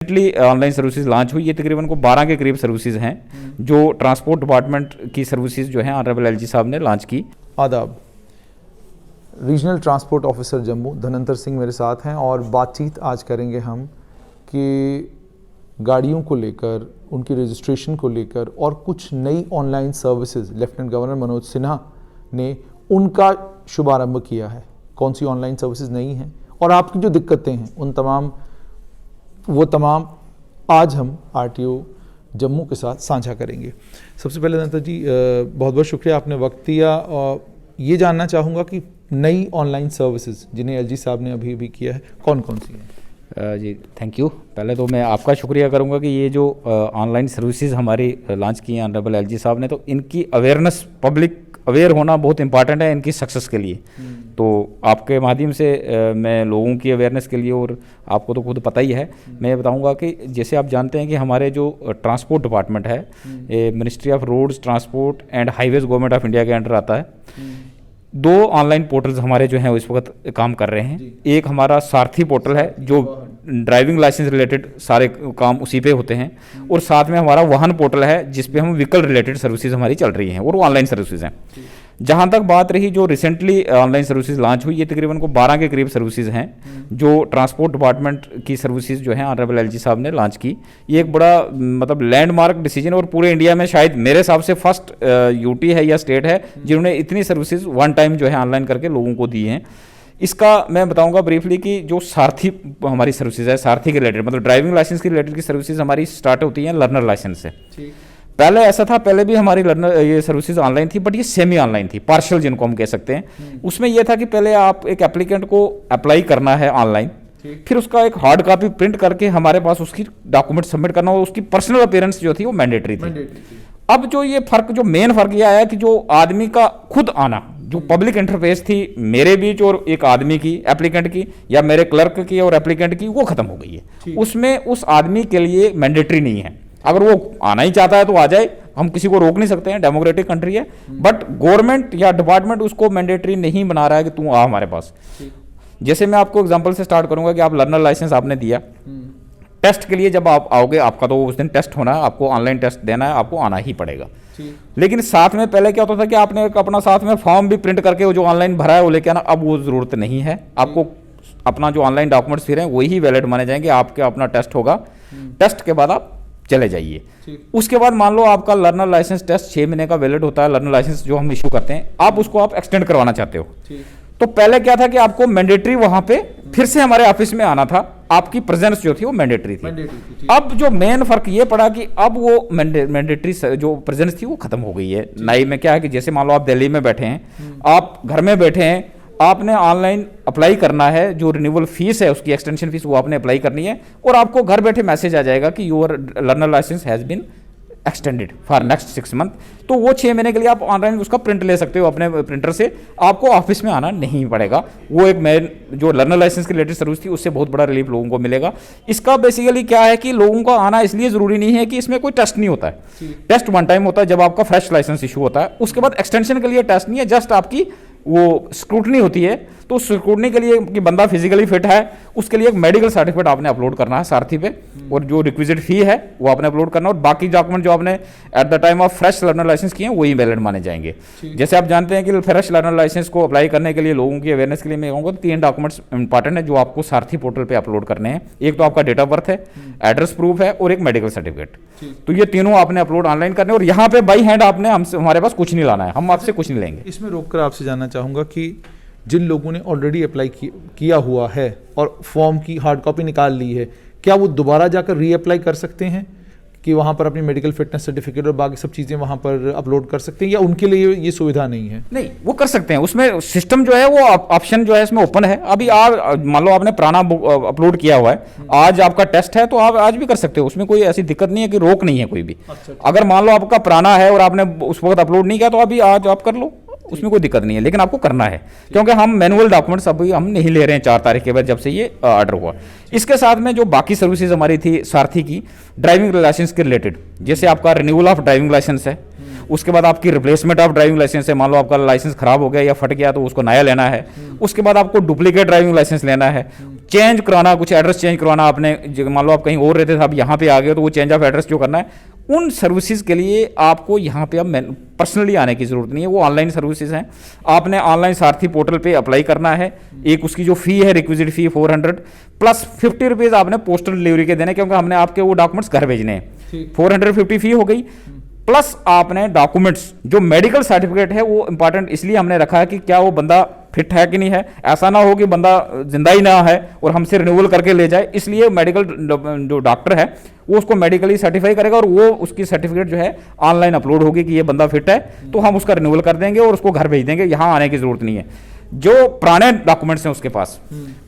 Recently online services launch हुई। ये तकरीबन को 12 के करीब सर्विसेज हैं जो ट्रांसपोर्ट डिपार्टमेंट की सर्विसेज जो हैं ऑनरेबल एलजी साहब ने लॉन्च की। आदाब। Regional transport officer Jammu Dhanantar Singh मेरे साथ हैं और बातचीत आज करेंगे हम कि गाड़ियों को लेकर, उनकी रजिस्ट्रेशन को लेकर और कुछ नई online services lieutenant governor Manoj Sinha ने उनका शुभारंभ किया है। कौन सी ऑनलाइन सर्विसेज नई हैं और आपकी जो दिक्कतें हैं उन तमाम आज हम आरटीओ जम्मू के साथ साझा करेंगे। सबसे पहले धनंतर जी बहुत बहुत शुक्रिया, आपने वक्त दिया। और ये जानना चाहूँगा कि नई ऑनलाइन सर्विसेज जिन्हें एलजी साहब ने अभी किया है कौन कौन सी हैं? जी थैंक यू। पहले तो मैं आपका शुक्रिया करूंगा कि ये जो ऑनलाइन सर्विसेज हमारी लॉन्च की हैं ऑनरेबल एलजी साहब ने, तो इनकी अवेयरनेस, पब्लिक अवेयर होना बहुत इंपॉर्टेंट है इनकी सक्सेस के लिए। तो आपके माध्यम से मैं लोगों की अवेयरनेस के लिए, और आपको तो खुद पता ही है, मैं बताऊंगा कि जैसे आप जानते हैं कि हमारे जो ट्रांसपोर्ट डिपार्टमेंट है, ministry of roads, transport and highways government of India के अंडर आता है। 2 ऑनलाइन पोर्टल्स हमारे जो हैं इस वक्त काम कर रहे हैं। एक हमारा सारथी पोर्टल है जो ड्राइविंग लाइसेंस रिलेटेड सारे काम उसी पे होते हैं, और साथ में हमारा वाहन पोर्टल है जिस पे हम व्हीकल रिलेटेड सर्विसेज हमारी चल रही हैं और वो ऑनलाइन सर्विसेज हैं। जहाँ तक बात रही जो रिसेंटली ऑनलाइन सर्विसेज लॉन्च हुई, ये तकरीबन को 12 के करीब सर्विसेज हैं जो ट्रांसपोर्ट डिपार्टमेंट की सर्विसेज जो हैं ऑनरेबल एलजी साहब ने लॉन्च की। ये एक बड़ा मतलब लैंडमार्क डिसीजन, और पूरे इंडिया में शायद मेरे हिसाब से फर्स्ट यूटी है या स्टेट है जिन्होंने इतनी सर्विसेज वन टाइम जो है ऑनलाइन करके लोगों को दी हैं। इसका मैं बताऊंगा ब्रीफली कि जो सारथी हमारी सर्विसेज है, सारथी के रिलेटेड मतलब ड्राइविंग लाइसेंस के रिलेटेड की सर्विसेज हमारी स्टार्ट होती हैं लर्नर लाइसेंस से। पहले ऐसा था, पहले भी हमारी लर्नर ये सर्विसेज ऑनलाइन थी, बट ये सेमी ऑनलाइन थी, पार्शियल जिनको हम कह सकते हैं। उसमें यह था कि पहले आप एक एप्लीकेंट को अप्लाई करना है ऑनलाइन, फिर उसका एक हार्ड कॉपी प्रिंट करके हमारे पास उसकी डॉक्यूमेंट सबमिट करना, और उसकी पर्सनल अपीयरेंस जो थी वो मैंडेटरी थी। अब जो ये फर्क, जो मेन फर्क ये आया कि जो आदमी का खुद आना, जो पब्लिक इंटरफेस थी मेरे बीच और एक आदमी की, एप्लीकेंट की, या मेरे क्लर्क की और एप्लीकेंट की, वो खत्म हो गई है। उसमें उस आदमी के लिए मैंडेटरी नहीं है। अगर वो आना ही चाहता है तो आ जाए, हम किसी को रोक नहीं सकते हैं, डेमोक्रेटिक कंट्री है। बट गवर्नमेंट या डिपार्टमेंट उसको मैंडेटरी नहीं बना रहा है कि तू आ हमारे पास। जैसे मैं आपको एग्जांपल से स्टार्ट करूंगा कि आप लर्नर लाइसेंस आपने दिया, टेस्ट के लिए जब आप आओगे, आपका तो उस दिन टेस्ट होना है, आपको ऑनलाइन टेस्ट देना है, आपको आना ही पड़ेगा। लेकिन साथ में पहले क्या होता था कि आपने अपना साथ में फॉर्म भी प्रिंट करके वो जो ऑनलाइन भरा है वो लेके आना। अब वो जरूरत नहीं है, आपको अपना जो ऑनलाइन डॉक्यूमेंट्स फिर हैं वही वैलिड माने जाएंगे। आपका अपना टेस्ट होगा, टेस्ट के बाद आप चले जाइए। उसके बाद मान लो आपका लर्नर लाइसेंस टेस्ट 6 महीने का वैलिड होता है, लर्नर लाइसेंस जो हम इशू करते हैं, आप उसको आप एक्सटेंड करवाना चाहते हो। तो पहले क्या था कि आपको मैंडेटरी वहां पे फिर से हमारे ऑफिस में आना था, आपकी प्रेजेंस जो थी वो मैंडेटरी थी। अब जो मेन फर्क ये पड़ा कि अब वो मैंडेटरी जो प्रेजेंस थी वो खत्म हो गई है। नई में क्या है कि जैसे मान लो आप दिल्ली में बैठे हैं, आप घर में बैठे हैं, आपने ऑनलाइन अप्लाई करना है, जो रिन्यूअल फीस है उसकी एक्सटेंशन फीस वो आपने अप्लाई करनी है, और आपको घर बैठे मैसेज आ जाएगा कि your learner licence has been extended for next 6 month. तो वो 6 महीने के लिए आप ऑनलाइन उसका प्रिंट ले सकते हो अपने प्रिंटर से, आपको ऑफिस में आना नहीं पड़ेगा। वो एक मेन जो लर्नर लाइसेंस की रिलेटेड सर्विस थी उससे बहुत बड़ा रिलीफ लोगों को मिलेगा। इसका बेसिकली क्या है कि लोगों का आना इसलिए जरूरी नहीं है कि इसमें कोई टेस्ट नहीं होता है। टेस्ट वन टाइम होता है जब आपका फ्रेश लाइसेंस इशू होता है, उसके बाद एक्सटेंशन के लिए टेस्ट नहीं है, जस्ट आपकी वो स्क्रूटनी होती है। तो स्क्रूटनी के लिए कि बंदा फिजिकली फिट है, उसके लिए एक मेडिकल सर्टिफिकेट आपने अपलोड करना है सारथी पे, और जो रिक्विजिट फी है वो आपने अपलोड करना है, और बाकी डॉक्यूमेंट जो आपने at the time of fresh learner licence किए हैं वही वैलिड माने जाएंगे। जैसे आप जानते हैं कि फ्रेश लर्नर लाइसेंस को अप्लाई करने के लिए लोगों की अवेयरनेस के लिए मैं कहूँगा 3 डॉक्यूमेंट्स इंपॉर्टेंट है जो आपको सारथी पोर्टल पर अपलोड करने हैं। एक तो आपका डेट ऑफ बर्थ है, एड्रेस प्रूफ है, और एक मेडिकल सर्टिफिकेट। तो ये तीनों आपने अपलोड ऑनलाइन करने, और यहाँ पे बाई हैंड आपने हमसे, हमारे पास कुछ नहीं लाना है, हम आपसे कुछ नहीं लेंगे। इसमें रोककर आपसे जानना चाहूँगा कि जिन लोगों ने ऑलरेडी अप्लाई किया हुआ है और फॉर्म की हार्ड कॉपी निकाल ली है, क्या वो दोबारा जाकर रीअप्लाई कर सकते हैं कि वहाँ पर अपनी मेडिकल फिटनेस सर्टिफिकेट और बाकी सब चीज़ें वहाँ पर अपलोड कर सकते हैं, या उनके लिए ये सुविधा नहीं है? नहीं, वो कर सकते हैं। उसमें सिस्टम जो है वो ऑप्शन जो है इसमें ओपन है। अभी आप मान लो आपने पुराना अपलोड किया हुआ है, आज आपका टेस्ट है तो आप आज भी कर सकते हो, उसमें कोई ऐसी दिक्कत नहीं है कि रोक नहीं है कोई भी। अगर मान लो आपका पुराना है और आपने उस वक्त अपलोड नहीं किया तो अभी आज आप कर लो, उसमें कोई दिक्कत नहीं है। लेकिन आपको करना है क्योंकि हम मैनुअल डॉक्यूमेंट्स अभी हम नहीं ले रहे हैं 4 तारीख के बाद जब से ये ऑर्डर हुआ। इसके साथ में जो बाकी सर्विसेज हमारी थी सारथी की, ड्राइविंग लाइसेंस के रिलेटेड, जैसे आपका रिन्यूअल ऑफ ड्राइविंग लाइसेंस है, उसके बाद आपकी रिप्लेसमेंट ऑफ ड्राइविंग लाइसेंस है, मान लो आपका लाइसेंस खराब हो गया या फट गया तो उसको नया लेना है, उसके बाद आपको डुप्लीकेट ड्राइविंग लाइसेंस लेना है, चेंज कराना, कुछ एड्रेस चेंज करवाना, आपने मान लो आप कहीं और रहते थे, आप यहाँ पे आ गए तो वो चेंज ऑफ एड्रेस जो करना है, उन सर्विसेज के लिए आपको यहाँ पे अब पर्सनली आने की ज़रूरत नहीं है, वो ऑनलाइन सर्विसेज हैं। आपने ऑनलाइन सारथी पोर्टल पे अप्लाई करना है। एक उसकी जो फ़ी है, रिक्विजिट फ़ी 400 प्लस 50 रुपीज़ आपने पोस्टल डिलीवरी के देने, क्योंकि हमने आपके वो डॉक्यूमेंट्स घर भेजने हैं। 450 फ़ी हो गई, प्लस आपने डॉक्यूमेंट्स जो मेडिकल सर्टिफिकेट है वो इंपॉर्टेंट इसलिए हमने रखा है कि क्या वो बंदा फिट है कि नहीं है, ऐसा ना हो कि बंदा जिंदा ही ना है और हमसे रिन्यूअल करके ले जाए। इसलिए मेडिकल जो डॉक्टर है वो उसको मेडिकली सर्टिफाई करेगा और वो उसकी सर्टिफिकेट जो है ऑनलाइन अपलोड होगी कि ये बंदा फिट है, तो हम उसका रिन्यूअल कर देंगे और उसको घर भेज देंगे, यहाँ आने की जरूरत नहीं है। जो पुराने डॉक्यूमेंट्स हैं उसके पास,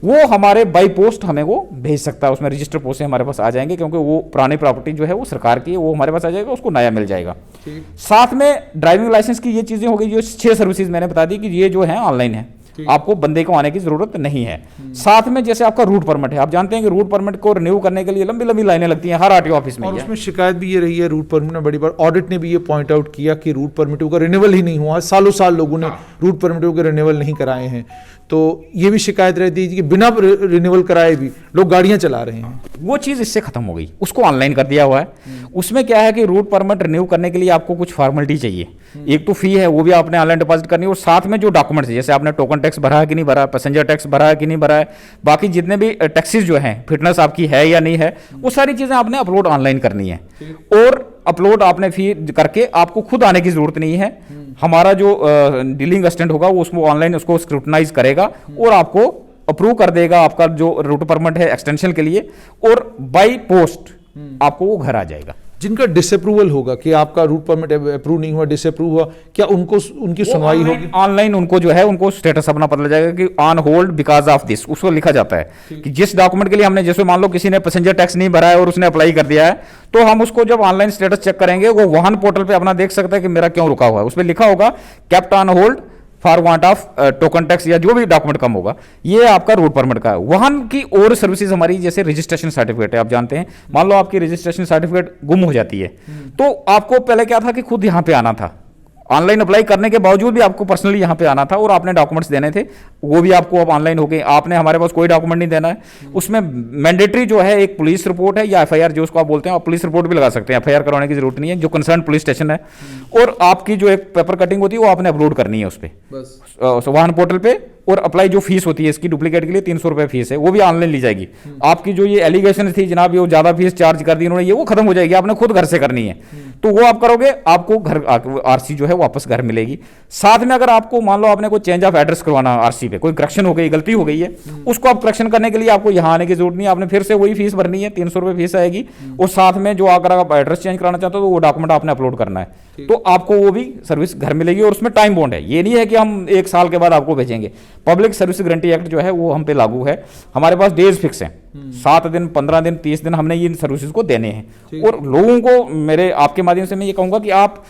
वो हमारे बाई पोस्ट हमें वो भेज सकता है, उसमें रजिस्टर पोस्ट से हमारे पास आ जाएंगे, क्योंकि वो पुरानी प्रॉपर्टी जो है वो सरकार की है, वो हमारे पास आ जाएगा, उसको नया मिल जाएगा। साथ में ड्राइविंग लाइसेंस की ये चीज़ें हो गई, जो 6 सर्विसेज मैंने बता दी कि ये जो है ऑनलाइन है, आपको बंदे को आने की जरूरत नहीं है। साथ में जैसे आपका रूट परमिट है, आप जानते हैं कि रूट परमिट को रिन्यू करने के लिए लंबी लंबी लाइनें लगती हैं हर आरटीओ ऑफिस में। और उसमें शिकायत भी ये रही है रूट परमिट में, बड़ी बार ऑडिट ने भी ये पॉइंट आउट किया कि रूट परमिटों का रिन्यूअल ही नहीं हुआ, सालों साल लोगों ने रूट परमिटों के रिन्यूअल नहीं कराए हैं। तो ये भी शिकायत रहती है कि बिना रिन्यूअल कराए भी लोग गाड़ियां चला रहे हैं। वो चीज़ इससे खत्म हो गई, उसको ऑनलाइन कर दिया हुआ है। उसमें क्या है कि रूट परमिट रिन्यू करने के लिए आपको कुछ फॉर्मेलिटी चाहिए, एक तो फी है वो भी आपने ऑनलाइन डिपॉजिट करनी है, और साथ में जो डॉक्यूमेंट्स है, जैसे आपने टोकन टैक्स भरा है कि नहीं भरा, पैसेंजर टैक्स भरा है कि नहीं भरा है, बाकी जितने भी टैक्सेस जो हैं, फिटनेस आपकी है या नहीं है, वो सारी चीज़ें आपने अपलोड ऑनलाइन करनी है। और अपलोड आपने फी करके आपको खुद आने की जरूरत नहीं है, हमारा जो डीलिंग असिस्टेंट होगा वो उसको ऑनलाइन उसको स्क्रूटनाइज करेगा और आपको अप्रूव कर देगा आपका जो रूट परमिट है एक्सटेंशन के लिए, और बाई पोस्ट आपको वो घर आ जाएगा। जिनका डिसअप्रूवल होगा कि आपका रूट परमिट अप्रूव नहीं हुआ, डिसअप्रूव हुआ, क्या उनको उनकी सुनवाई होगी? ऑनलाइन उनको जो है उनको स्टेटस अपना पता लग जाएगा कि on hold because of this, उसको लिखा जाता है कि जिस डॉक्यूमेंट के लिए हमने, जैसे मान लो किसी ने पैसेंजर टैक्स नहीं भरा है और उसने अप्लाई कर दिया है, तो हम उसको जब ऑनलाइन स्टेटस चेक करेंगे वो वाहन पोर्टल पे अपना देख सकता है कि मेरा क्यों रुका हुआ है, उसमें लिखा होगा kept on hold for want of token tax या जो भी डॉक्यूमेंट कम होगा, ये आपका रूट परमिट का है। वाहन की और सर्विसेज हमारी जैसे रजिस्ट्रेशन सर्टिफिकेट है, आप जानते हैं, मान लो आपकी रजिस्ट्रेशन सर्टिफिकेट गुम हो जाती है, तो आपको पहले क्या था कि खुद यहाँ पे आना था, ऑनलाइन अप्लाई करने के बावजूद भी आपको पर्सनली यहाँ पे आना था और आपने डॉक्यूमेंट्स देने थे, वो भी आपको अब ऑनलाइन हो गए। आपने हमारे पास कोई डॉक्यूमेंट नहीं देना है, उसमें मैंडेटरी जो है एक पुलिस रिपोर्ट है या एफआईआर जो उसको आप बोलते हैं, आप पुलिस रिपोर्ट भी लगा सकते हैं, एफआईआर करवाने की जरूरत नहीं है, जो कंसर्न पुलिस स्टेशन है, और आपकी जो एक पेपर कटिंग होती है वो आपने अपलोड करनी है उस पर वाहन पोर्टल पे, और अप्लाई जो फीस होती है इसकी डुप्लीकेट के लिए 300 रुपये फीस है, वो भी ऑनलाइन ली जाएगी। आपकी जो ये एलिगेशन थी जनाब ये ज़्यादा फीस चार्ज कर दी उन्होंने, ये वो खत्म हो जाएगी, आपने खुद घर से करनी है, तो वो आप करोगे, आपको घर आरसी जो है वापस घर मिलेगी। साथ में अगर आपको मान लो आपने कोई चेंज ऑफ एड्रेस करवाना आरसी पे, कोई करेक्शन हो गई, गलती हो गई है, उसको आप करेक्शन करने के लिए आपको यहाँ आने की जरूरत नहीं है, आपने फिर से वही फीस भरनी है, 300 रुपये फीस आएगी, और साथ में जो अगर आप एड्रेस चेंज कराना चाहते हो तो वो डॉक्यूमेंट आपने अपलोड करना है, तो आपको वो भी सर्विस घर मिलेगी। और उसमें टाइम बॉन्ड है, ये नहीं है कि हम 1 साल के बाद आपको भेजेंगे। पब्लिक सर्विस गारंटी एक्ट जो है वो हम पे लागू है, हमारे पास डेज फिक्स हैं, 7 दिन, 15 दिन, 30 दिन हमने ये सर्विसेज को देने हैं। और लोगों को मेरे आपके माध्यम से मैं ये कहूँगा कि आप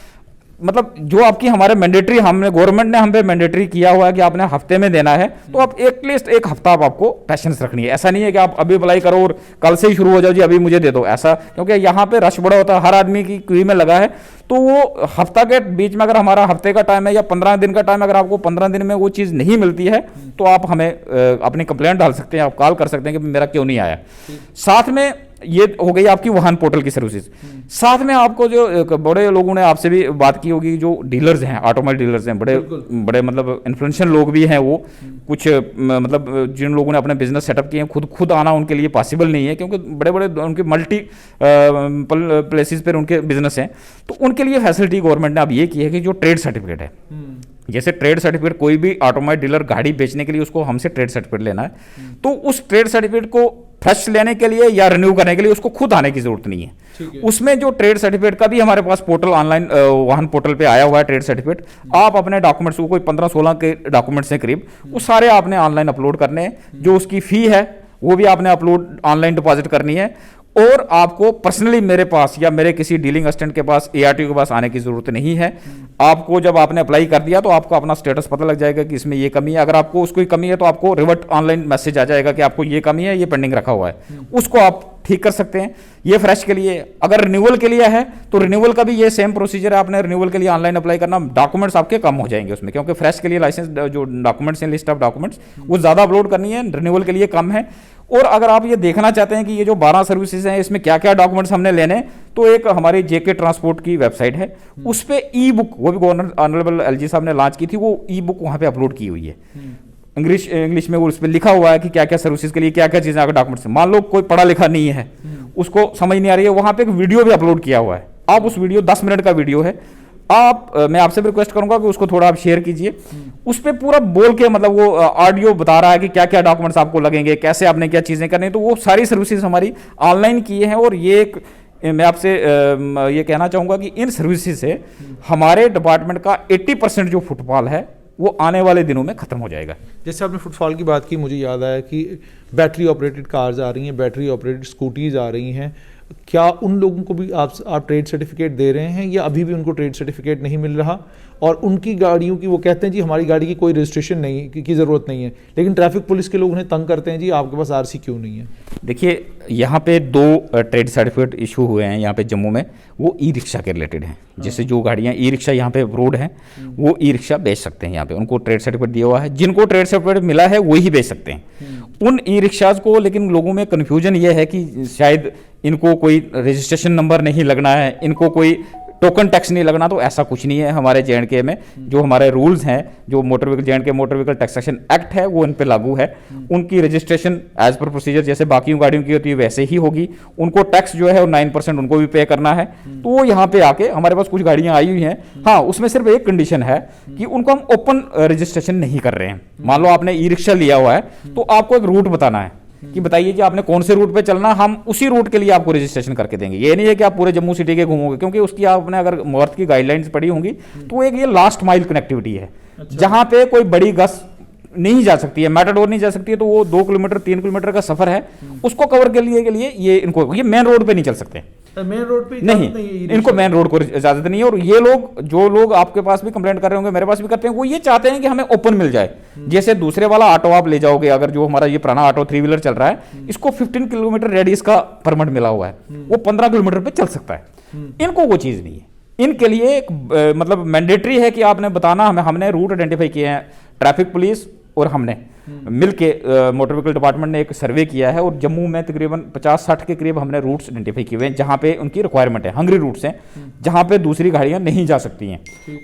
मतलब जो आपकी हमारे मैंडेटरी, हमने गवर्नमेंट ने हम पे मैंडेटरी किया हुआ है कि आपने हफ्ते में देना है, तो आप एटलीस्ट एक हफ्ता आपको पेशेंस रखनी है। ऐसा नहीं है कि आप अभी अप्लाई करो और कल से ही शुरू हो जाओ जी अभी मुझे दे दो, ऐसा, क्योंकि यहाँ पे रश बड़ा होता है, हर आदमी की क्यू में लगा है, तो वो हफ्ता के बीच में अगर हमारा हफ्ते का टाइम है या 15 दिन का टाइम, अगर आपको 15 दिन में वो चीज़ नहीं मिलती है तो आप हमें अपनी कंप्लेंट डाल सकते हैं, आप कॉल कर सकते हैं कि मेरा क्यों नहीं आया। साथ में ये हो गई आपकी वाहन पोर्टल की सर्विसेज। साथ में आपको जो बड़े लोगों ने आपसे भी बात की होगी, जो डीलर्स हैं, ऑटोमोबाइल डीलर्स हैं, बड़े बड़े मतलब इन्फ्लुएंशियल लोग भी हैं, वो कुछ मतलब जिन लोगों ने अपने बिजनेस सेटअप किए हैं, खुद आना उनके लिए पॉसिबल नहीं है, क्योंकि बड़े बड़े उनके मल्टी प्लेसेस पर उनके बिजनेस हैं, तो उनके लिए फैसिलिटी गवर्नमेंट ने अब ये की है कि जो ट्रेड सर्टिफिकेट है, जैसे ट्रेड सर्टिफिकेट, कोई भी ऑटोमोबाइल डीलर गाड़ी बेचने के लिए उसको हमसे ट्रेड सर्टिफिकेट लेना है, तो उस ट्रेड सर्टिफिकेट को फ्रेश लेने के लिए या रिन्यू करने के लिए उसको खुद आने की जरूरत नहीं है। उसमें जो ट्रेड सर्टिफिकेट का भी हमारे पास पोर्टल ऑनलाइन वाहन पोर्टल पे आया हुआ है ट्रेड सर्टिफिकेट, आप अपने डॉक्यूमेंट्स को, कोई 15-16 के डॉक्यूमेंट्स हैं करीब, वो सारे आपने ऑनलाइन अपलोड करने हैं, जो उसकी फ़ी है वो भी आपने अपलोड ऑनलाइन डिपॉजिट करनी है, और आपको पर्सनली मेरे पास या मेरे किसी डीलिंग असिस्टेंट के पास, एआरटीओ के पास आने की जरूरत नहीं है। आपको जब आपने अप्लाई कर दिया तो आपको अपना स्टेटस पता लग जाएगा कि इसमें ये कमी है, अगर आपको उसको कमी है तो आपको रिवर्ट ऑनलाइन मैसेज आ जाएगा कि आपको ये कमी है, ये पेंडिंग रखा हुआ है, उसको आप ठीक कर सकते हैं। ये फ्रेश के लिए। अगर रिन्यूअल के लिए है तो रिन्यूअल का भी ये सेम प्रोसीजर है, आपने रिन्यूअल के लिए ऑनलाइन अप्लाई करना, डॉक्यूमेंट्स आपके कम हो जाएंगे उसमें, क्योंकि फ्रेश के लिए लाइसेंस जो डॉक्यूमेंट्स हैं, लिस्ट ऑफ डॉक्यूमेंट्स वो ज़्यादा अपलोड करनी है, रिन्यूअल के लिए कम है। और अगर आप ये देखना चाहते हैं कि ये जो 12 सर्विसेज हैं इसमें क्या क्या डॉक्यूमेंट्स हमने लेने, तो एक हमारी जेके ट्रांसपोर्ट की वेबसाइट है, उस पर ई बुक, वो भी गवर्नर ऑनरेबल एलजी साहब ने लॉन्च की थी, वो ई बुक वहाँ पे अपलोड की हुई है इंग्लिश में, वो उस पर लिखा हुआ है कि क्या क्या सर्विसेज के लिए क्या क्या चीज़ें, अगर डॉक्यूमेंट्स, मान लो कोई पढ़ा लिखा नहीं है, उसको समझ नहीं आ रही है, वहाँ पे एक वीडियो भी अपलोड किया हुआ है। आप उस वीडियो 10 मिनट का वीडियो है, मैं आपसे भी रिक्वेस्ट करूंगा कि उसको थोड़ा आप शेयर कीजिए। उस पर पूरा बोल के, मतलब वो ऑडियो बता रहा है कि क्या क्या डॉक्यूमेंट्स आपको लगेंगे, कैसे आपने क्या चीज़ें करनी है, तो वो सारी सर्विसेज हमारी ऑनलाइन की हैं। और ये एक, मैं आपसे ये कहना चाहूँगा कि इन सर्विसेज से हमारे डिपार्टमेंट का 80% जो फुटफॉल है वो आने वाले दिनों में खत्म हो जाएगा। जैसे आपने फुटफॉल की बात की, मुझे याद आया कि बैटरी ऑपरेटेड कार्स आ रही हैं, बैटरी ऑपरेटेड स्कूटीज़ आ रही हैं, क्या उन लोगों को भी आप ट्रेड सर्टिफिकेट दे रहे हैं या अभी भी उनको ट्रेड सर्टिफिकेट नहीं मिल रहा? और उनकी गाड़ियों की, वो कहते हैं जी हमारी गाड़ी की कोई रजिस्ट्रेशन नहीं की ज़रूरत नहीं है, लेकिन ट्रैफिक पुलिस के लोग उन्हें तंग करते हैं, जी आपके पास आरसी क्यों नहीं है? देखिए, यहाँ पे 2 ट्रेड सर्टिफिकेट इशू हुए हैं यहाँ पे जम्मू में, वो ई रिक्शा के रिलेटेड हैं। जैसे जो गाड़ियाँ ई रिक्शा यहाँ पे रोड हैं, वो ई रिक्शा बेच सकते हैं यहाँ पे, उनको ट्रेड सर्टिफिकेट दिया हुआ है, जिनको ट्रेड सर्टिफिकेट मिला है वही बेच सकते हैं उन ई रिक्शाज को। लेकिन लोगों में कन्फ्यूजन ये है कि शायद इनको कोई रजिस्ट्रेशन नंबर नहीं लगना है, इनको कोई टोकन टैक्स नहीं लगना, तो ऐसा कुछ नहीं है। हमारे जे में जो हमारे रूल्स हैं, जो मोटर व्हीकल जे मोटर व्हीकल टैक्सेशन एक्ट है, वो इन पे लागू है। उनकी रजिस्ट्रेशन एज पर प्रोसीजर जैसे बाकी गाड़ियों की होती है वैसे ही होगी। उनको टैक्स जो है वो 9% उनको भी पे करना है। तो वो यहाँ पे आके, हमारे पास कुछ गाड़ियाँ आई हुई हैं, हाँ उसमें सिर्फ एक कंडीशन है कि उनको हम ओपन रजिस्ट्रेशन नहीं कर रहे हैं। मान लो आपने ई रिक्शा लिया हुआ है, तो आपको एक रूट बताना है कि बताइए कि आपने कौन से रूट पे चलना, हम उसी रूट के लिए आपको रजिस्ट्रेशन करके देंगे। ये नहीं है कि आप पूरे जम्मू सिटी के घूमोगे, क्योंकि उसकी आपने अगर मॉर्थ की गाइडलाइंस पढ़ी होंगी तो एक ये लास्ट माइल कनेक्टिविटी है। अच्छा। जहां पे कोई बड़ी बस नहीं जा सकती है, मेटाडोर नहीं जा सकती है, तो वो 2 किलोमीटर 3 किलोमीटर का सफर है, उसको कवर के लिए ये इनको, ये मेन रोड पे नहीं चल सकते, मेन रोड पे नहीं, इनको मेन रोड को इजाजत नहीं है। और ये लोग, जो लोग आपके पास भी कंप्लेंट कर रहे होंगे, मेरे पास भी करते हैं, वो ये चाहते हैं कि हमें ओपन मिल जाए। जैसे दूसरे वाला ऑटो आप ले जाओगे, अगर जो हमारा ये पुराना ऑटो 3 व्हीलर चल रहा है, इसको 15 किलोमीटर रेडियस का परमिट मिला हुआ है, वो 15 किलोमीटर पे चल सकता है। इनको वो चीज नहीं है। इनके लिए एक मतलब मैंडेटरी है कि आपने बताना, हमने रूट आइडेंटिफाई किए हैं, ट्रैफिक पुलिस और हमने मिलके मोटर व्हीकल डिपार्टमेंट ने एक सर्वे किया है, और जम्मू में तकरीबन 50-60 के करीब हमने रूट्स आइडेंटिफाई किए हुए हैं जहां पे उनकी रिक्वायरमेंट है, हंगरी रूट्स हैं जहां पे दूसरी गाड़ियां नहीं जा सकती हैं,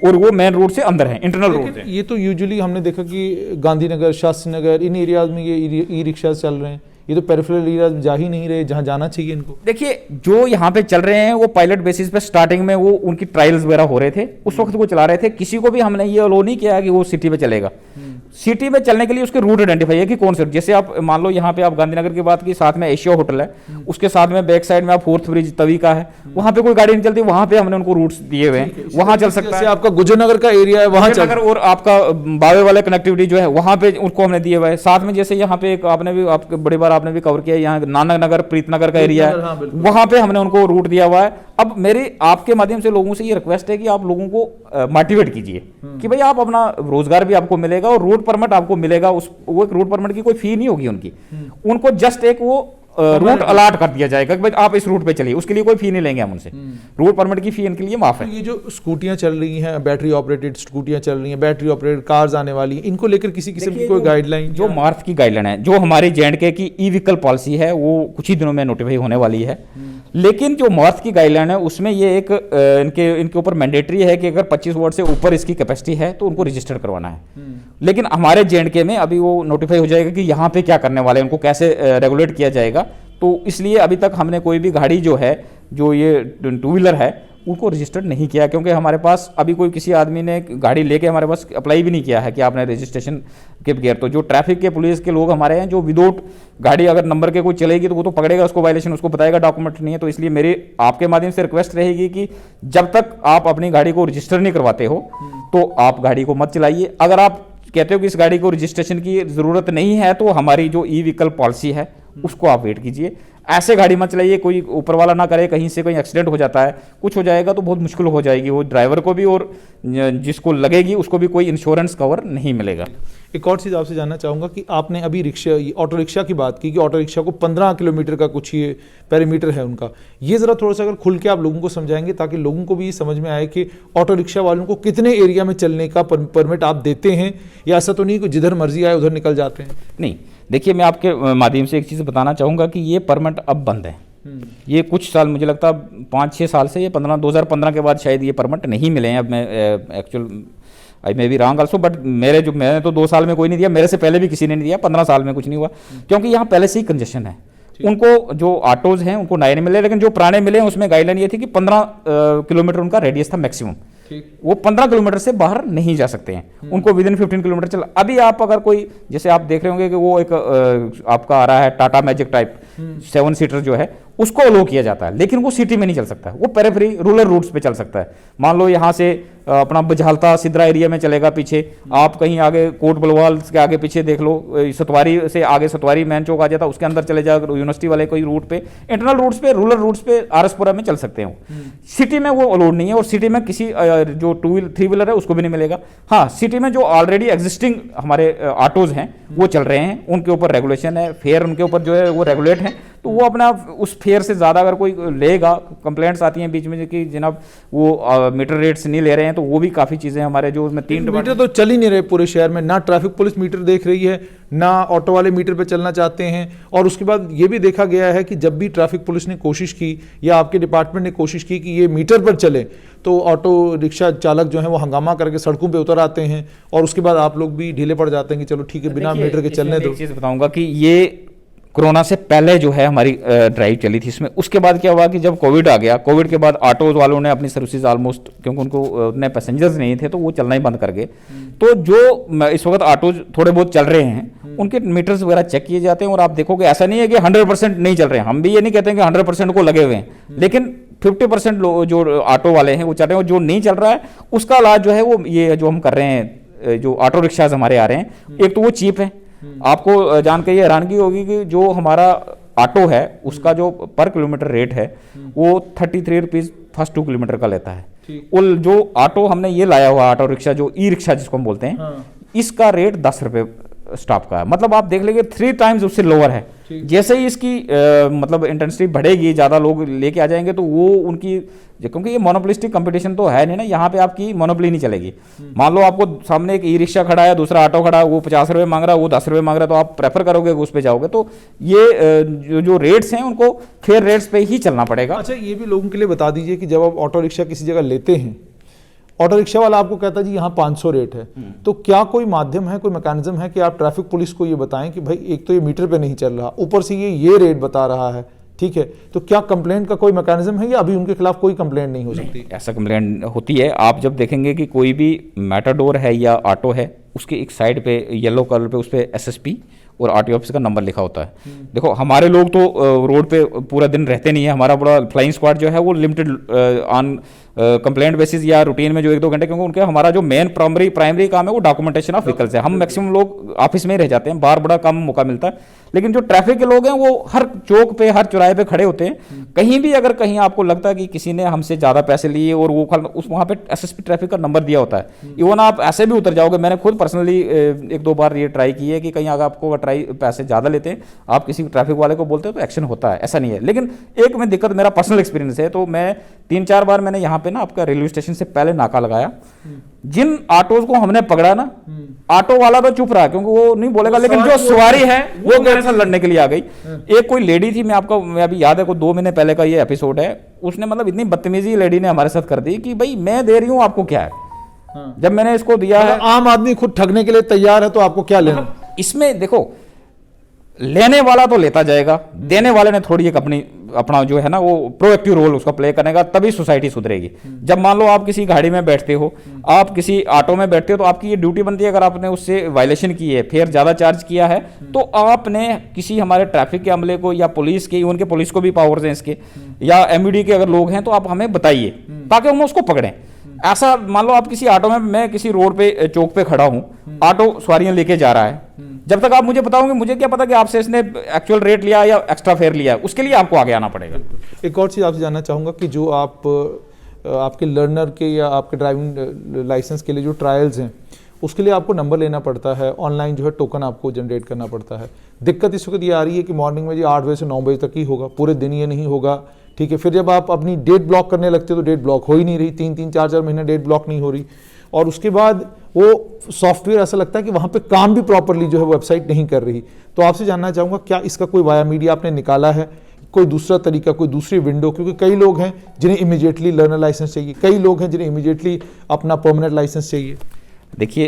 और वो मेन रोड से अंदर हैं, इंटरनल रोड हैं। ये तो यूजुअली हमने देखा कि गांधीनगर, शास्त्री नगर, इन एरियाज में ये ई रिक्शा चल रहे हैं, ये तो पेरिफेरल एरियाज में जा ही नहीं रहे जहां जाना चाहिए इनको। देखिए, जो यहाँ पे चल रहे हैं वो पायलट बेसिस पे स्टार्टिंग में वो उनकी ट्रायल्स वगैरह हो रहे थे, उस वक्त वो चला रहे थे। किसी को भी हमने ये अलो नहीं किया कि वो सिटी पे चलेगा। सिटी में चलने के लिए उसके रूट आइडेंटिफाई है कि कौन से, जैसे आप मान लो यहाँ पे आप गांधीनगर की बात की, साथ में एशिया होटल है, उसके साथ में बैक साइड में आप 4th ब्रिज तवी का है, वहां पे कोई गाड़ी नहीं चलती, वहां पे हमने उनको रूट्स दिए हुए हैं, वहां चल सकता है। आपका गुजरनगर का एरिया है वहां चल, और आपका बावे वाला कनेक्टिविटी जो है वहां पे उनको हमने दिए हुए हैं। साथ में जैसे यहाँ पे एक आपने भी, आपके बड़ी बार आपने भी कवर किया, यहाँ नानक नगर, प्रीतनगर का एरिया है, वहां पे हमने उनको रूट दिया हुआ है। अब मेरी आपके माध्यम से लोगों से ये रिक्वेस्ट है कि आप लोगों को मोटिवेट कीजिए कि भाई आप अपना रोजगार भी आपको मिलेगा और रोड परमिट आपको मिलेगा। वो एक रोड परमिट की कोई फी नहीं होगी उनकी, उनको जस्ट एक वो रूट अलाट कर दिया जाएगा कि भाई आप इस रूट पे चलिए, उसके लिए कोई फी नहीं लेंगे हम उनसे, रूट परमिट की फी इनके लिए माफ है। ये जो स्कूटियां चल रही हैं, बैटरी ऑपरेटेड स्कूटियां चल रही हैं, बैटरी ऑपरेटेड कार्स आने वाली हैं, इनको लेकर किसी किस्म की कोई गाइडलाइन? जो मार्थ की गाइडलाइन है, जो हमारी जे&के की ई व्हीकल पॉलिसी है, वो कुछ ही दिनों में नोटिफाई होने वाली है। लेकिन जो मार्थ की गाइडलाइन है उसमें ये एक इनके ऊपर मैंडेटरी है कि अगर 25 वॉट से ऊपर इसकी कैपेसिटी है तो उनको रजिस्टर करवाना है। लेकिन हमारे जे&के में अभी वो नोटिफाई हो जाएगा कि यहाँ पे क्या करने वाले हैं, उनको कैसे रेगुलेट किया जाएगा। तो इसलिए अभी तक हमने कोई भी गाड़ी जो है, जो ये 2 व्हीलर है, उनको रजिस्टर्ड नहीं किया, क्योंकि हमारे पास अभी कोई किसी आदमी ने गाड़ी लेके हमारे पास अप्लाई भी नहीं किया है कि आपने रजिस्ट्रेशन के बगैर। तो जो ट्रैफिक के पुलिस के लोग हमारे हैं, जो विदाउट गाड़ी अगर नंबर के कोई चलेगी तो वो तो पकड़ेगा उसको, वायलेशन, उसको बताएगा डॉक्यूमेंट नहीं है। तो इसलिए मेरी आपके माध्यम से रिक्वेस्ट रहेगी कि जब तक आप अपनी गाड़ी को रजिस्टर नहीं करवाते हो तो आप गाड़ी को मत चलाइए। अगर आप कहते हो कि इस गाड़ी को रजिस्ट्रेशन की ज़रूरत नहीं है तो हमारी जो ई व्हीकल पॉलिसी है उसको आप वेट कीजिए। ऐसे गाड़ी मत चलाइए, कोई ऊपर वाला ना करे कहीं से कहीं एक्सीडेंट हो जाता है, कुछ हो जाएगा तो बहुत मुश्किल हो जाएगी वो ड्राइवर को भी, और जिसको लगेगी उसको भी कोई इंश्योरेंस कवर नहीं मिलेगा। एक और चीज़ आपसे जानना चाहूँगा कि आपने अभी ऑटो रिक्शा की बात की कि ऑटो रिक्शा को 15 किलोमीटर का कुछ ये पेरीमीटर है उनका, ये ज़रा थोड़ा सा अगर खुल के आप लोगों को समझाएंगे ताकि लोगों को भी ये समझ में आए कि ऑटो रिक्शा वालों को कितने एरिया में चलने का परमिट आप देते हैं, या ऐसा तो नहीं कि जिधर मर्जी आए उधर निकल जाते हैं? नहीं, देखिए मैं आपके माध्यम से एक चीज़ बताना चाहूँगा कि ये परमिट अब बंद है। ये कुछ साल, मुझे लगता है 5-6 साल से, ये 2015 के बाद शायद ये परमिट नहीं मिले हैं। अब मैं actual I may be wrong also, but मैंने तो 2 साल में कोई नहीं दिया, मेरे से पहले भी किसी ने नहीं दिया, 15 साल में कुछ नहीं हुआ, क्योंकि यहाँ पहले से ही कंजेशन है। उनको जो ऑटोज हैं उनको नए नहीं मिले, लेकिन जो पुराने मिले हैं उसमें गाइडलाइन ये थी कि 15 किलोमीटर उनका रेडियस था मैक्सिमम, वो 15 किलोमीटर से बाहर नहीं जा सकते हैं, उनको विदिन 15 किलोमीटर चल। अभी आप अगर कोई, जैसे आप देख रहे होंगे कि वो एक आपका आ रहा है टाटा मैजिक टाइप 7 सीटर जो है, उसको अलो किया जाता है, लेकिन वो सिटी में नहीं चल सकता, वो पेरिफेरी रूरल रूट्स पे चल सकता है। मान लो यहाँ से अपना बझालता सिद्रा एरिया में चलेगा, पीछे आप कहीं आगे कोट बलवाल के आगे पीछे देख लो, सतवारी से आगे सतवारी मैन चौक आ जाता, उसके अंदर चले जाओ यूनिवर्सिटी वाले कोई रूट पे, इंटरनल रूट्स पे, रूरल रूट्स पे आरएसपुरा में चल सकते हैं। सिटी में वो अलाउड नहीं है, और सिटी में किसी जो 3 व्हीलर है उसको भी नहीं मिलेगा। हाँ, सिटी में जो ऑलरेडी एग्जिस्टिंग हमारे ऑटोज हैं वो चल रहे हैं, उनके ऊपर रेगुलेशन है, फेयर उनके ऊपर जो है वो रेगुलेट है, तो वो अपना उस फेयर से ज़्यादा अगर कोई लेगा, कंप्लेंट्स आती हैं बीच में कि जनाब वो मीटर रेट्स नहीं ले रहे हैं, तो वो भी काफ़ी चीज़ें हमारे जो उसमें 3 मीटर तो चल ही नहीं रहे पूरे शहर में, ना ट्रैफिक पुलिस मीटर देख रही है, ना ऑटो वाले मीटर पे चलना चाहते हैं। और उसके बाद ये भी देखा गया है कि जब भी ट्रैफिक पुलिस ने कोशिश की या आपके डिपार्टमेंट ने कोशिश की कि ये मीटर पर चले, तो ऑटो रिक्शा चालक जो है वो हंगामा करके सड़कों पे उतर आते हैं, और उसके बाद आप लोग भी ढीले पड़ जाते हैं कि चलो ठीक है बिना मीटर के चलने दो। एक चीज़ बताऊंगा कि ये कोरोना से पहले जो है हमारी ड्राइव चली थी इसमें, उसके बाद क्या हुआ कि जब कोविड आ गया, कोविड के बाद ऑटोज वालों ने अपनी सर्विसेज ऑलमोस्ट, क्योंकि उनको उतने पैसेंजर्स नहीं थे तो वो चलना ही बंद कर गए। तो जो इस वक्त ऑटोज थोड़े बहुत चल रहे हैं उनके मीटर्स वगैरह चेक किए जाते हैं, और आप देखोगे ऐसा नहीं है कि 100% नहीं चल रहे हैं। हम भी ये नहीं कहते हैं कि 100% को लगे हुए हैं, लेकिन 50% जो ऑटो वाले हैं वो चल रहे हैं, और जो नहीं चल रहा है उसका इलाज जो है वो ये जो हम कर रहे हैं, जो ऑटो रिक्शाज हमारे आ रहे हैं, एक तो वो चीप है। आपको जान के ये हैरानगी होगी कि जो हमारा ऑटो है उसका जो पर किलोमीटर रेट है वो 33 रुपीज़ फर्स्ट 2 किलोमीटर का लेता है। और जो ऑटो हमने ये लाया हुआ ऑटो रिक्शा, जो ई रिक्शा जिसको हम बोलते हैं, इसका रेट 10 रुपये स्टॉप का है। मतलब आप देख लेंगे 3 टाइम्स उससे लोअर है। जैसे ही इसकी मतलब इंटेंसिटी बढ़ेगी, ज़्यादा लोग लेके आ जाएंगे, तो वो उनकी, क्योंकि ये मोनोपोलिस्टिक कंपटीशन तो है नहीं ना, यहाँ पे आपकी मोनोपोली नहीं चलेगी। मान लो आपको सामने एक ई रिक्शा खड़ा है, दूसरा ऑटो खड़ा है, वो 50 रुपये मांग रहा है, वो 10 रुपये मांग रहा है, तो आप प्रेफर करोगे उस पर जाओगे। तो ये जो रेट्स हैं उनको फेयर रेट्स पे ही चलना पड़ेगा। अच्छा, ये भी लोगों के लिए बता दीजिए कि जब आप ऑटो रिक्शा किसी जगह लेते हैं, ऑटो रिक्शा वाला आपको कहता है जी यहाँ 500 रेट है, तो क्या कोई माध्यम है, कोई मैकेनिज्म है कि आप ट्रैफिक पुलिस को ये बताएं कि भाई एक तो ये मीटर पे नहीं चल रहा, ऊपर से ये रेट बता रहा है, ठीक है, तो क्या कंप्लेंट का कोई मैकेनिज्म है या अभी उनके खिलाफ कोई कंप्लेंट नहीं हो सकती? ऐसा कंप्लेंट होती है। आप जब देखेंगे कि कोई भी मैटाडोर है या ऑटो है, उसके एक साइड पे येलो कलर पे उस पर एसएसपी और आरटीओ ऑफिस का नंबर लिखा होता है। देखो हमारे लोग तो रोड पे पूरा दिन रहते नहीं है, हमारा बड़ा फ्लाइंग स्क्वाड जो है वो लिमिटेड ऑन कंप्लेंट बेसिस या रूटीन में जो 1-2 घंटे, क्योंकि उनके हमारा जो मेन प्राइमरी काम है वो डॉक्यूमेंटेशन ऑफ व्हीकल्स है। हम मैक्सिमम लोग ऑफिस में ही रह जाते हैं, बाहर बड़ा कम मौका मिलता है। लेकिन जो ट्रैफिक के लोग हैं वो हर चौक पे, हर चौराहे पे खड़े होते हैं। कहीं भी अगर कहीं आपको लगता है कि किसी ने हमसे ज़्यादा पैसे लिए और वो उस वहाँ पे एसएसपी ट्रैफिक का नंबर दिया होता है, इवन आप ऐसे भी उतर जाओगे। मैंने खुद पर्सनली 1-2 बार ये ट्राई की है कि कहीं अगर आपको पैसे ज़्यादा लेते हैं, आप किसी ट्रैफिक वाले को बोलते हो तो एक्शन होता है, ऐसा नहीं है। लेकिन एक में दिक्कत, मेरा पर्सनल एक्सपीरियंस है, तो मैं 3-4 बार मैंने यहाँ पे ना आपका रेलवे स्टेशन से पहले नाका लगाया। जिन ऑटोज को हमने पकड़ा ना, ऑटो वाला तो चुप रहा क्योंकि वो नहीं बोलेगा, लेकिन जो सवारी है वो मेरे साथ लड़ने के लिए आ गई। एक कोई लेडी थी, मैं अभी याद है, कोई 2 महीने पहले का ये एपिसोड है, उसने मतलब इतनी बदतमीजी लेडी ने हमारे साथ कर दी कि भाई मैं दे रही हूँ, आपको क्या है। जब मैंने इसको दिया है, आम आदमी खुद ठगने के लिए तैयार है, तो आपको क्या लेना? इसमें देखो, लेने वाला तो लेता जाएगा, देने वाले ने थोड़ी एक अपना जो है ना वो प्रोएक्टिव रोल उसका प्ले करेगा, तभी सोसाइटी सुधरेगी। जब मान लो आप किसी गाड़ी में बैठते हो, आप किसी ऑटो में बैठते हो, तो आपकी ये ड्यूटी बनती है, अगर आपने उससे वायलेशन की है, फेयर ज़्यादा चार्ज किया है, तो आपने किसी हमारे ट्रैफिक के अमले को या पुलिस के, उनके पुलिस को भी पावर्स हैं इसके, या एमयूडी के अगर लोग हैं, तो आप हमें बताइए ताकि हम उसको पकड़ें। ऐसा मान लो आप किसी ऑटो में, मैं किसी रोड पे चौक पे खड़ा हूँ, ऑटो सवारियां लेके जा रहा है, जब तक आप मुझे बताओगे, मुझे क्या पता कि आपसे इसने एक्चुअल रेट लिया या एक्स्ट्रा फेयर लिया है, उसके लिए आपको आगे आना पड़ेगा। एक और चीज़ आपसे जानना चाहूँगा कि जो आपके लर्नर के या आपके ड्राइविंग लाइसेंस के लिए जो ट्रायल्स हैं, उसके लिए आपको नंबर लेना पड़ता है, ऑनलाइन जो है टोकन आपको जनरेट करना पड़ता है। दिक्कत इस वक्त ये आ रही है कि मॉर्निंग में जी 8 बजे से 9 बजे तक ही होगा, पूरे दिन ये नहीं होगा, ठीक है। फिर जब आप अपनी डेट ब्लॉक करने लगते हो तो डेट ब्लॉक हो ही नहीं रही, 3-3, 4-4 महीने डेट ब्लॉक नहीं हो रही, और उसके बाद वो सॉफ्टवेयर ऐसा लगता है कि वहाँ पे काम भी प्रॉपरली जो है वेबसाइट नहीं कर रही। तो आपसे जानना चाहूँगा, क्या इसका कोई वाया मीडिया आपने निकाला है, कोई दूसरा तरीका, कोई दूसरी विंडो? क्योंकि कई लोग हैं जिन्हें इमीडिएटली लर्नर लाइसेंस चाहिए, कई लोग हैं जिन्हें इमीडिएटली अपना परमानेंट लाइसेंस चाहिए। देखिए,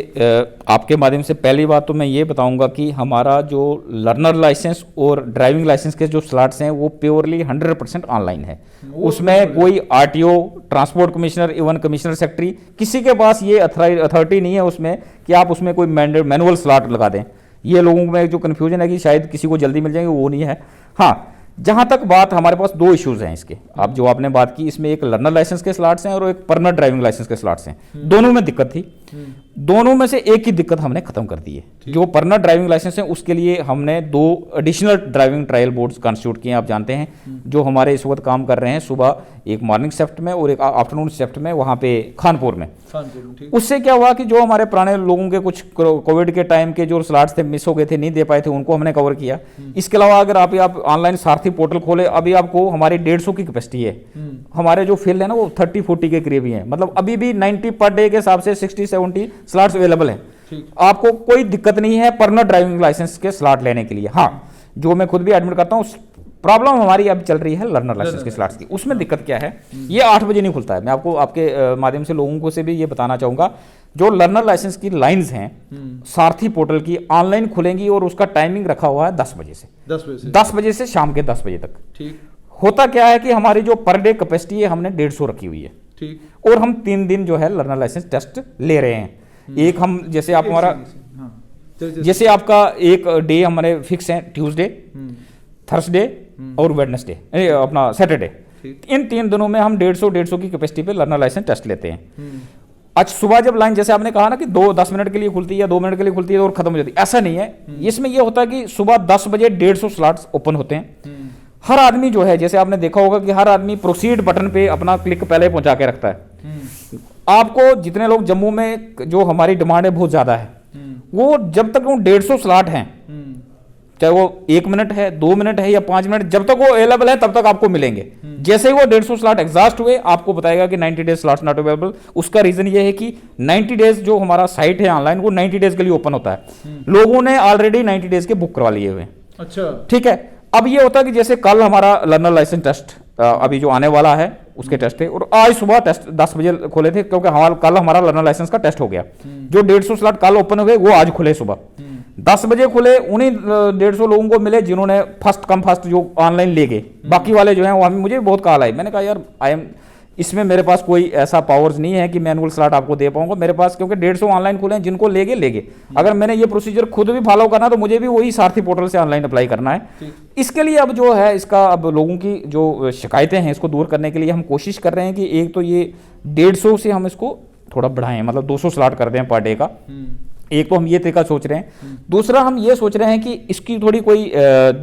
आपके माध्यम से पहली बात तो मैं ये बताऊंगा कि हमारा जो लर्नर लाइसेंस और ड्राइविंग लाइसेंस के जो स्लॉट्स हैं वो प्योरली 100% ऑनलाइन है। उसमें कोई RTO, transport commissioner, even commissioner secretary, किसी के पास ये अथॉरिटी नहीं है उसमें कि आप उसमें कोई मैनुअल स्लॉट लगा दें। ये लोगों में जो कन्फ्यूजन है कि शायद किसी को जल्दी मिल जाएंगे, वो नहीं है। हाँ, जहां तक बात, हमारे पास 2 इश्यूज हैं इसके। आप जो आपने बात की, इसमें एक लर्नर लाइसेंस के स्लॉट्स हैं और एक परमानेंट ड्राइविंग लाइसेंस के स्लॉट्स हैं। दोनों में दिक्कत थी, दोनों में से एक ही दिक्कत हमने खत्म कर दी है। जो परमानेंट ड्राइविंग लाइसेंस है उसके लिए हमने 2 additional driving trial boards constitute किए हैं। आप जानते हैं, जो हमारे इस वक्त काम कर रहे हैं, सुबह एक मॉर्निंग शिफ्ट में और एक आफ्टरनून शिफ्ट में, वहाँ पे खानपुर में। उससे क्या हुआ कि जो हमारे पुराने लोगों के कुछ कोविड के टाइम के जो स्लॉट्स थे, मिस हो गए थे, नहीं दे पाए थे, उनको हमने कवर किया। इसके अलावा अगर आप ऑनलाइन सारथी पोर्टल खोले, अभी आपको हमारी 150 की कैपेसिटी है। हमारे जो फील्ड है ना वो 30-40 के करीब ही है, मतलब अभी भी 90 पर डे के हिसाब से 60-70 स्लॉट्स अवेलेबल हैं। आपको कोई दिक्कत नहीं है परमानेंट ड्राइविंग लाइसेंस के स्लॉट लेने के लिए। हाँ, जो मैं खुद भी एडमिट करता हूँ, प्रॉब्लम हमारी अब चल रही है लर्नर लाइसेंस के स्लॉट्स की। उसमें दिक्कत क्या है, ये 8 बजे नहीं खुलता है। मैं आपको आपके माध्यम से लोगों को से भी ये बताना चाहूंगा, जो लर्नर लाइसेंस की लाइंस हैं सारथी पोर्टल की, ऑनलाइन खुलेंगी और उसका टाइमिंग रखा हुआ है 10 बजे से 10 बजे से शाम के 10 बजे तक। ठीक, होता क्या है कि हमारी जो पर डे कैपेसिटी है हमने 150 रखी हुई है। ठीक, और हम 3 दिन जो है लर्नर लाइसेंस टेस्ट ले रहे हैं। एक हम जैसे आप हमारा जैसे आपका एक डे हमारे फिक्स है, ट्यूसडे, थर्सडे और वेडनेसडे, अपना सैटरडे। इन 3 दिनों में हम 150 की कैपेसिटी पे लर्नर लाइसेंस टेस्ट लेते हैं। आज सुबह जब लाइन, जैसे आपने कहा ना कि 10 मिनट के लिए खुलती है या 2 मिनट के लिए खुलती है और खत्म हो जाती है, ऐसा नहीं है। इसमें यह होता है कि सुबह 10 बजे 150 स्लॉट्स ओपन होते हैं। हर आदमी जो है, जैसे आपने देखा होगा कि हर आदमी प्रोसीड बटन पे अपना क्लिक पहले पहुंचा के रखता है। आपको जितने लोग जम्मू में, जो हमारी डिमांड है बहुत ज्यादा है, वो जब तक वो 150 स्लॉट हैं, चाहे वो 1 मिनट है, 2 मिनट है या 5 मिनट, जब तक वो अवेलेबल है तब तक आपको मिलेंगे। जैसे ही वो 150 स्लॉट एग्जॉस्ट हुए, आपको बताएगा कि 90 डेज स्लॉट्स नॉट अवेलेबल। उसका रीजन ये है कि 90 डेज जो हमारा साइट है ऑनलाइन, वो 90 डेज के लिए ओपन होता है। लोगों ने ऑलरेडी 90 डेज के बुक करवा लिए हुए। अच्छा, ठीक है। अब ये होता है कि जैसे कल हमारा लर्नर लाइसेंस टेस्ट अभी जो आने वाला है उसके टेस्ट थे, और आज सुबह टेस्ट 10 बजे खोले थे, क्योंकि कल हमारा लर्नर लाइसेंस का टेस्ट हो गया। जो 150 स्लॉट कल ओपन हुए वो आज खुले, सुबह 10 बजे खुले। उन्हीं 150 लोगों को मिले जिन्होंने फर्स्ट कम फर्स्ट जो ऑनलाइन ले गए। बाकी वाले जो हैं वो मुझे बहुत कॉल आई। मैंने कहा यार इसमें मेरे पास कोई ऐसा पावर्स नहीं है कि मैनुअल स्लॉट आपको दे पाऊंगा मेरे पास, क्योंकि 150 ऑनलाइन खुले हैं, जिनको ले गए। अगर मैंने ये प्रोसीजर खुद भी फॉलो करना तो मुझे भी वही सारथी पोर्टल से ऑनलाइन अप्लाई करना है। इसके लिए अब जो है इसका, अब लोगों की जो शिकायतें हैं इसको दूर करने के लिए हम कोशिश कर रहे हैं कि एक तो ये 150 से हम इसको थोड़ा बढ़ाएं, मतलब 200 स्लॉट कर दें पर डे का। एक तो हम ये तरीका सोच रहे हैं। दूसरा हम ये सोच रहे हैं कि इसकी थोड़ी कोई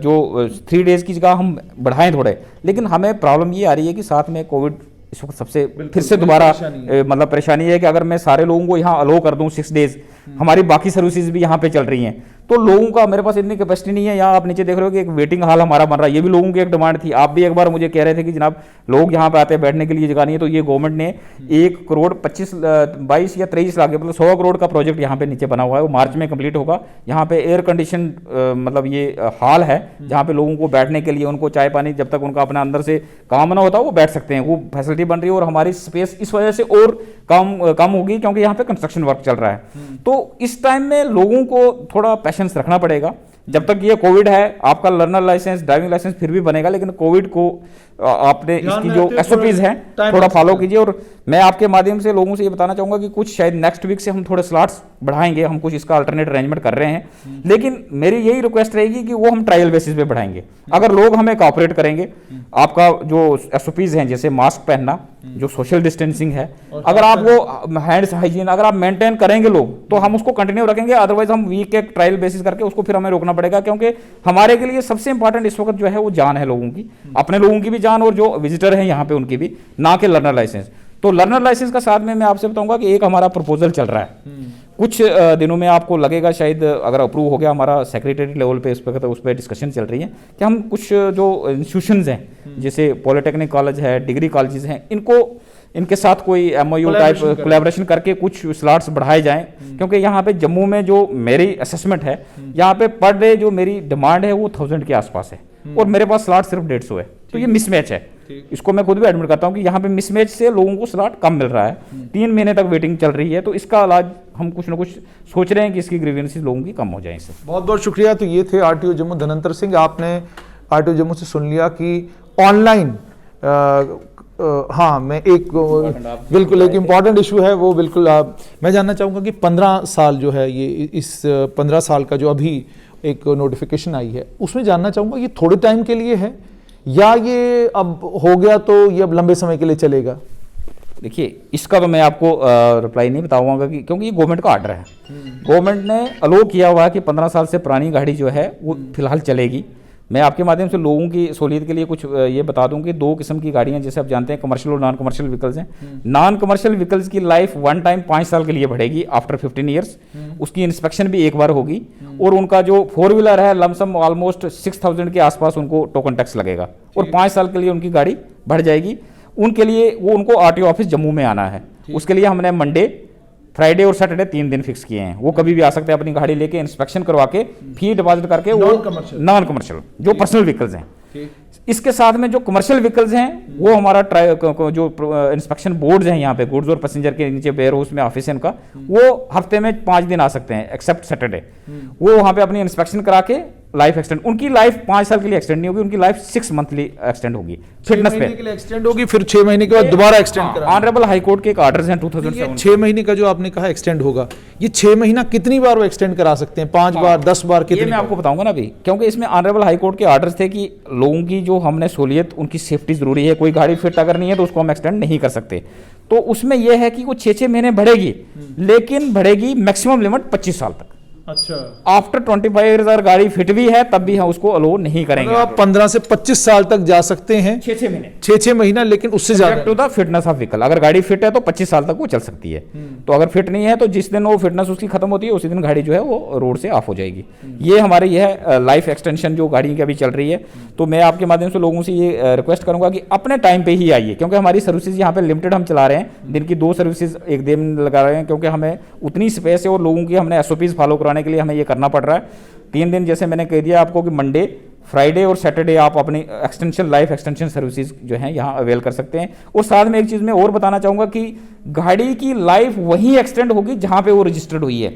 जो 3 डेज की जगह हम बढ़ाएं थोड़े, लेकिन हमें प्रॉब्लम ये आ रही है कि साथ में कोविड इस वक्त सबसे फिर से दोबारा मतलब परेशानी है कि अगर मैं सारे लोगों को यहाँ अलो कर दूं 6 डेज, हमारी बाकी सर्विसेज भी यहाँ पे चल रही हैं, तो लोगों का मेरे पास इतनी कैपेसिटी नहीं है। यहाँ आप नीचे देख रहे हो कि एक वेटिंग हॉल हमारा बन रहा है, ये भी लोगों की एक डिमांड थी। आप भी एक बार मुझे कह रहे थे कि जनाब लोग यहाँ पे आते हैं, बैठने के लिए जगह नहीं है। तो ये गवर्नमेंट ने 1 करोड़ 22 या 23 लाख, मतलब 100 करोड़ का प्रोजेक्ट यहाँ पे नीचे बना हुआ है, वो मार्च में कंप्लीट होगा। यहाँ पे एयर कंडीशन मतलब ये हॉल है जहाँ पे लोगों को बैठने के लिए, उनको चाय पानी जब तक उनका अपना अंदर से काम ना होता वो बैठ सकते हैं, वो फैसिलिटी बन रही है। और हमारी स्पेस इस वजह से और कम होगी क्योंकि यहाँ पे कंस्ट्रक्शन वर्क चल रहा है। तो इस टाइम में लोगों को थोड़ा पेशेंस रखना पड़ेगा। जब तक ये कोविड है, आपका लर्नर लाइसेंस, ड्राइविंग लाइसेंस फिर भी बनेगा, लेकिन कोविड को आपने इसकी जो एसओपीज हैं थोड़ा फॉलो कीजिए। और मैं आपके माध्यम से लोगों से ये बताना चाहूंगा कि कुछ शायद नेक्स्ट वीक से हम थोड़े स्लॉट्स बढ़ाएंगे, हम कुछ इसका अल्टरनेट अरेंजमेंट कर रहे हैं, लेकिन मेरी यही रिक्वेस्ट रहेगी कि वो हम ट्रायल बेसिस पे बढ़ाएंगे। अगर लोग हमें कोऑपरेट करेंगे, आपका जो एसओपीज हैं जैसे मास्क पहनना, जो सोशल डिस्टेंसिंग है, अगर आप वो हैंड्स हाइजीन अगर आप मेंटेन करेंगे लोग, तो हम उसको कंटिन्यू रखेंगे। अदरवाइज हम वीक एक ट्रायल बेसिस करके उसको फिर हमें रोकना पड़ेगा, क्योंकि हमारे के लिए सबसे इंपॉर्टेंट इस वक्त जो है वो जान है लोगों की, अपने लोगों की भी जान और जो विजिटर है यहाँ पे उनकी भी, ना कि लर्नर लाइसेंस। तो लर्नर लाइसेंस का साथ में मैं आपसे बताऊंगा कि एक हमारा प्रपोजल चल रहा है, कुछ दिनों में आपको लगेगा शायद, अगर अप्रूव हो गया, हमारा सेक्रेटरी लेवल पे उस पर डिस्कशन चल रही है कि हम कुछ जो इंस्टीट्यूशंस हैं जैसे पॉलिटेक्निक कॉलेज है, डिग्री कॉलेजेस हैं, इनके साथ कोई MOU टाइप कोलैबोरेशन करके कुछ स्लॉट्स बढ़ाए जाएं, क्योंकि यहाँ पे जम्मू में जो मेरी असेसमेंट है, यहाँ पे पर डे जो मेरी डिमांड है वो 1000 के आसपास है और मेरे पास स्लॉट सिर्फ 150 है। तो ये मिसमैच है, इसको मैं खुद भी एडमिट करता हूँ कि यहाँ पे मिसमैच से लोगों को स्लॉट कम मिल रहा है। 3 महीने तक वेटिंग चल रही है, तो इसका इलाज हम कुछ ना कुछ सोच रहे हैं कि इसकी ग्रीवेंसेस लोगों की कम हो जाए इससे। बहुत बहुत शुक्रिया। तो ये थे RTO जम्मू धनंतर सिंह। आपने RTO जम्मू से सुन लिया कि ऑनलाइन हाँ, मैं एक बिल्कुल एक इम्पॉर्टेंट इशू है वो बिल्कुल मैं जानना चाहूँगा कि 15 साल जो है ये, इस 15 साल का जो अभी एक नोटिफिकेशन आई है, उसमें जानना चाहूँगा ये थोड़े टाइम के लिए है या ये अब हो गया तो ये अब लंबे समय के लिए चलेगा? देखिए, इसका तो मैं आपको रिप्लाई नहीं बताऊंगा कि, क्योंकि ये गवर्नमेंट का ऑर्डर है। गवर्नमेंट ने अलो किया हुआ है कि 15 साल से पुरानी गाड़ी जो है वो फिलहाल चलेगी। मैं आपके माध्यम से लोगों की सहूलियत के लिए कुछ ये बता दूं कि 2 किस्म की गाड़ियां, जैसे आप जानते हैं, कमर्शियल और नॉन कमर्शियल व्हीकल्स हैं। नॉन कमर्शियल व्हीकल्स की लाइफ वन टाइम 5 साल के लिए बढ़ेगी आफ्टर 15 ईयर्स। उसकी इंस्पेक्शन भी एक बार होगी और उनका जो 4 व्हीलर है लमसम ऑलमोस्ट 6000 के आसपास उनको टोकन टैक्स लगेगा और 5 साल के लिए उनकी गाड़ी बढ़ जाएगी। उनके लिए वो उनको RTO ऑफिस जम्मू में आना है। उसके लिए हमने मंडे, फ्राइडे और सैटरडे 3 दिन फिक्स किए हैं। वो कभी भी आ सकते हैं अपनी गाड़ी लेके, इंस्पेक्शन करवा के, फी डिपॉजिट करके, वो नॉन कमर्शियल जो पर्सनल व्हीकल्स हैं। इसके साथ में जो कमर्शियल व्हीकल्स हैं वो हमारा जो इंस्पेक्शन बोर्ड्स हैं यहाँ पे, गुड्स और पैसेंजर के नीचे वेयर हाउस में ऑफिस है उनका, वो हफ्ते में 5 दिन आ सकते हैं एक्सेप्ट सैटरडे। वो वहाँ पे अपनी इंस्पेक्शन करा के लाइफ एक्सटेंड, उनकी लाइफ 5 साल के लिए एक्सटेंड नहीं होगी, उनकी लाइफ 6 मंथली एक्सटेंड होगी फिटनेस पे के लिए एक्सटेंड होगी, फिर 6 महीने के बाद दोबारा एक्सटेंड करा। ऑनरेबल हाई कोर्ट के एक ऑर्डर्स हैं 2007। 6 महीने का जो आपने कहा एक्सटेंड होगा, ये 6 महीना कितनी बार वो एक्सटेंड करा सकते हैं? 5 बार, 10 बार, कितनी? ये मैं आपको बताऊंगा ना अभी, क्योंकि इसमें ऑनरेबल हाई कोर्ट के ऑर्डर्स थे कि लोगों की जो हमने सहूलियत, उनकी सेफ्टी जरूरी है। कोई गाड़ी फिट अगर नहीं है तो उसको हम एक्सटेंड नहीं कर सकते। तो उसमें यह है कि वो 6-6 महीने बढ़ेगी, लेकिन बढ़ेगी मैक्सिमम लिमिट 25 साल तक। अच्छा, आफ्टर 25 ईयर्स अगर गाड़ी फिट भी है तब भी हम उसको अलो नहीं करेंगे। आप 15 से 25 साल तक जा सकते हैं, 6-6 महीने, 6-6 महीना, लेकिन उससे ज्यादा to the fitness of vehicle. अगर गाड़ी फिट है तो 25 साल तक वो चल सकती है। तो अगर फिट नहीं है तो जिस दिन वो फिटनेस उसकी खत्म होती है उसी दिन गाड़ी जो है वो रोड से ऑफ हो जाएगी। ये हमारी यह लाइफ एक्सटेंशन जो गाड़ी की अभी चल रही है। तो मैं आपके माध्यम से लोगों से ये रिक्वेस्ट करूंगा कि अपने टाइम पे ही आइए, क्योंकि हमारी सर्विसेज यहाँ पे लिमिटेड हम चला रहे हैं। दिन की 2 सर्विसेज एक दिन लगा रहे हैं, क्योंकि हमें उतनी स्पेस है और लोगों की हमने SOPs फॉलो कराने के लिए हमें ये करना पड़ रहा है। 3 दिन जैसे मैंने कह दिया आपको कि मंडे, फ्राइडे और सैटरडे आप अपनी एक्सटेंशन, लाइफ एक्सटेंशन सर्विसेज जो हैं यहाँ अवेल कर सकते हैं। और साथ में एक चीज़ मैं और बताना चाहूँगा कि गाड़ी की लाइफ वहीं एक्सटेंड होगी जहाँ पे वो रजिस्टर्ड हुई है।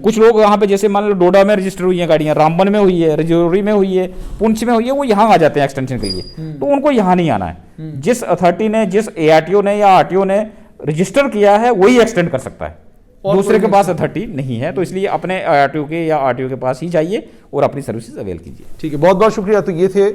कुछ लोग यहाँ पे, जैसे मान लो डोडा में रजिस्टर हुई है गाड़ियाँ, रामबन में हुई है, रजौरी में हुई है, पुंछ में हुई है, वो यहाँ आ जाते हैं एक्सटेंशन के लिए। तो उनको यहाँ नहीं आना है। जिस अथॉरिटी ने, जिस ARTO ने या RTO ने रजिस्टर किया है वही एक्सटेंड कर सकता है, दूसरे के पास अथॉरिटी नहीं है। तो इसलिए अपने RTO के या RTO के पास ही जाइए और अपनी सर्विसेज अवेल कीजिए। ठीक है, बहुत बहुत शुक्रिया। तो ये थे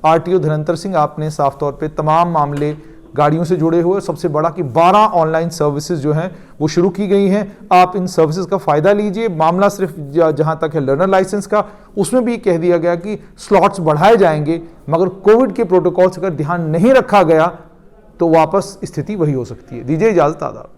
RTO धनंतर सिंह। आपने साफ तौर पे तमाम मामले गाड़ियों से जुड़े हुए, सबसे बड़ा कि 12 ऑनलाइन सर्विसेज जो हैं वो शुरू की गई हैं। आप इन सर्विसेज का फ़ायदा लीजिए। मामला सिर्फ जहां तक है लर्नर लाइसेंस का, उसमें भी कह दिया गया कि स्लॉट्स बढ़ाए जाएंगे, मगर कोविड के प्रोटोकॉल से अगर ध्यान नहीं रखा गया तो वापस स्थिति वही हो सकती है। दीजिए इजाज़त, आदाब।